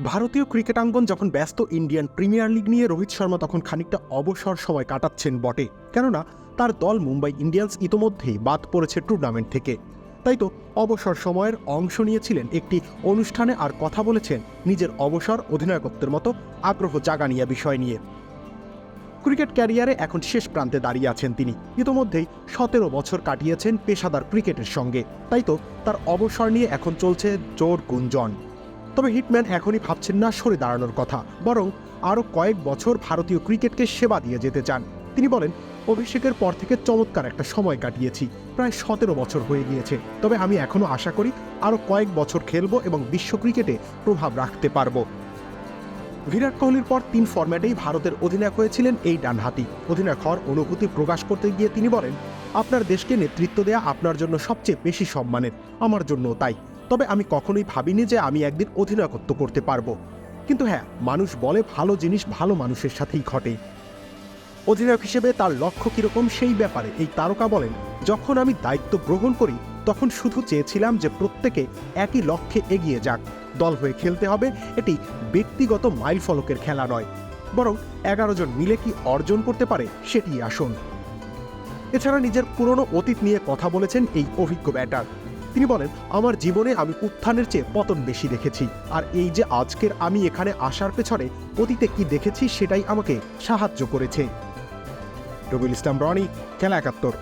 ভারতীয় ক্রিকেটাঙ্গন যখন ব্যস্ত ইন্ডিয়ান প্রিমিয়ার লিগ নিয়ে, রোহিত শর্মা তখন খানিকটা অবসর সময় কাটাচ্ছেন বটে, কেননা তার দল মুম্বাই ইন্ডিয়ান্স ইতোমধ্যেই বাদ পড়েছে টুর্নামেন্ট থেকে। তাই তো অবসর সময়ের অংশ নিয়েছিলেন একটি অনুষ্ঠানে আর কথা বলেছেন নিজের অবসর অধিনায়কত্বের মতো আগ্রহ জাগানিয়া বিষয় নিয়ে। ক্রিকেট ক্যারিয়ারে এখন শেষ প্রান্তে দাঁড়িয়ে আছেন তিনি। ইতোমধ্যেই 17 বছর কাটিয়েছেন পেশাদার ক্রিকেটের সঙ্গে, তাই তো তার অবসর নিয়ে এখন চলছে জোর গুঞ্জন। তবে হিটম্যান এখনই ভাবছেন না সরে দাঁড়ানোর কথা, বরং আরও কয়েক বছর ভারতীয় ক্রিকেটকে সেবা দিয়ে যেতে চান। তিনি বলেন, অভিষেকের পর থেকে চমৎকার একটা সময় কাটিয়েছি, প্রায় 17 বছর হয়ে গিয়েছে। তবে আমি এখনও আশা করি আরও কয়েক বছর খেলবো এবং বিশ্ব ক্রিকেটে প্রভাব রাখতে পারবো। বিরাট কোহলির পর 3 ফরম্যাটেই ভারতের অধিনায়ক হয়েছিলেন এই ডানহাতি। অধিনায়ক হওয়ার অনুভূতি প্রকাশ করতে গিয়ে তিনি বলেন, আপনার দেশকে নেতৃত্ব দেয়া আপনার জন্য সবচেয়ে বেশি সম্মানের, আমার জন্যও তাই। তবে আমি কখনোই ভাবিনি যে আমি একদিন অধিনায়কত্ব করতে পারবো। কিন্তু হ্যাঁ, মানুষ বলে ভালো জিনিস ভালো মানুষের সাথেই ঘটে। অধিনায়ক হিসেবে তার লক্ষ্য কীরকম সেই ব্যাপারে এই তারকা বলেন, যখন আমি দায়িত্ব গ্রহণ করি তখন শুধু চেয়েছিলাম যে প্রত্যেকে একই লক্ষ্যে এগিয়ে যাক। দল হয়ে খেলতে হবে, এটি ব্যক্তিগত মাইলফলকের খেলা নয়, বরং 11 জন মিলে কি অর্জন করতে পারে সেটিই আসুন। এছাড়া নিজের পুরনো অতীত নিয়ে কথা বলেছেন এই অভিজ্ঞ ব্যাটার। তিনি বলেন, আমার জীবনে আমি উত্থানের চেয়ে পতন বেশি দেখেছি, আর এই যে আজকের আমি এখানে আসার পেছনে অতীতে কি দেখেছি সেটাই আমাকে সাহায্য করেছে। রবিউল ইসলাম রনি, খেলা 71।